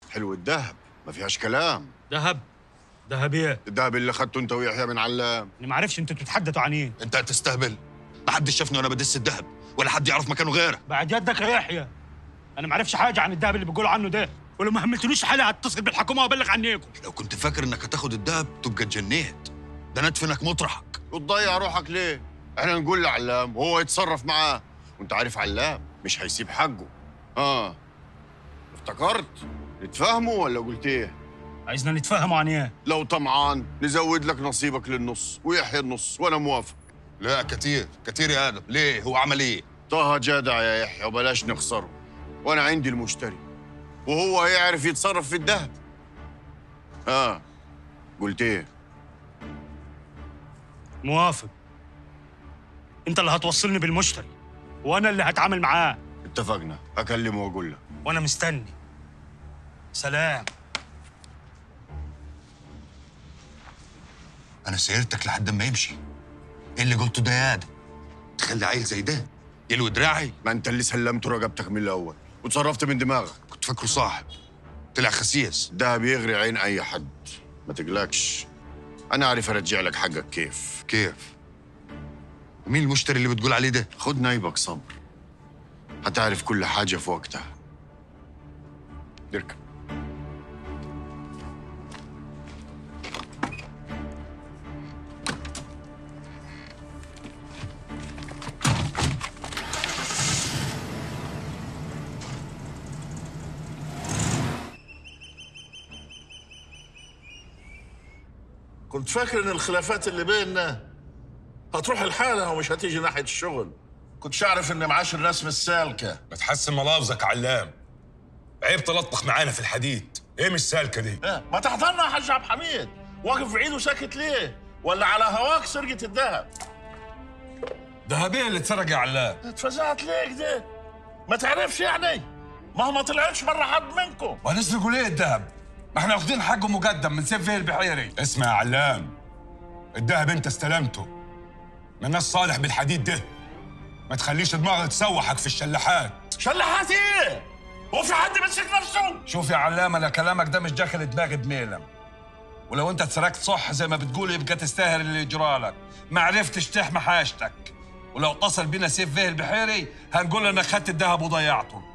حلو الذهب، ما فيهاش كلام. ذهب؟ ذهب ايه؟ الذهب اللي اخدته انت ويحيى من علام. انا ما اعرفش انتوا بتتحدثوا عن ايه. انت هتستهبل. ما حدش شافني وانا بدس الذهب، ولا حد يعرف مكانه غيرك. بعد يدك يا يحيى، انا ما اعرفش حاجه عن الذهب اللي بيقولوا عنه ده، ولو ما هملتونيش حالي هتصل بالحكومه وابلغ عنيكم. لو كنت فاكر انك هتاخد الذهب تبقى اتجنيت. ده ندفنك مطرحك. وتضيع روحك ليه؟ احنا نقول لعلام وهو يتصرف معاه، وانت عارف علام مش هيسيب حقه. افتكرت؟ نتفاهموا ولا قلت ايه؟ عايزنا نتفاهموا عن ايه؟ لو طمعان نزود لك نصيبك للنص ويحيى النص وانا موافق. لا كتير كتير يا ادم. ليه؟ هو عمل ايه؟ طه جدع يا يحيى وبلاش نخسره، وانا عندي المشتري وهو هيعرف يتصرف في الذهب. قلت ايه؟ موافق. انت اللي هتوصلني بالمشتري وانا اللي هتعامل معاه. اتفقنا، اكلمه واقول له. وانا مستني. سلام. انا سيرتك لحد ما يمشي. ايه اللي قلته ده يا ادم؟ تخلي عيل زي ده يلوي دراعي؟ ما انت اللي سلمته رقبتك من الاول وتصرفت من دماغك. كنت فاكره صاحب، طلع خسيس. ده بيغري عين اي حد، ما تقلقش، انا عارف ارجع لك حقك. كيف؟ ومين المشتري اللي بتقول عليه ده؟ خد نايبك صبر، هتعرف كل حاجه في وقتها. اركب. كنت فاكر ان الخلافات اللي بيننا هتروح لحالها ومش هتيجي ناحيه الشغل. كنتش اعرف ان معاش الناس مش سالكه. ما تحسن ملافظك علام. عيب تلطخ معانا في الحديد. ايه مش سالكه دي؟ ما تحضرنا يا حاج عبد الحميد، واقف بعيد وساكت ليه؟ ولا على هواك سرقه الذهب؟ ذهبيه اللي اتسرق يا علام. اتفزعت ليه كده؟ ما تعرفش يعني؟ ما طلعتش مره حد منكم. وهنسرقوا ليه الذهب؟ ما احنا واخدين حقه مقدم من سيف فيه البحيري. اسمع يا علام، الذهب انت استلمته من ناس صالح بالحديد ده. ما تخليش دماغك تسوحك في الشلاحات. شلاحات ايه؟ هو في حد مسك نفسه؟ شوف يا علام، انا كلامك ده مش داخل دماغي بميلم، ولو انت اتسرقت صح زي ما بتقول يبقى تستاهل اللي يجرالك. ما عرفتش تحمي حاجتك، ولو اتصل بينا سيف فيه البحيري هنقول انك خدت الذهب وضيعته.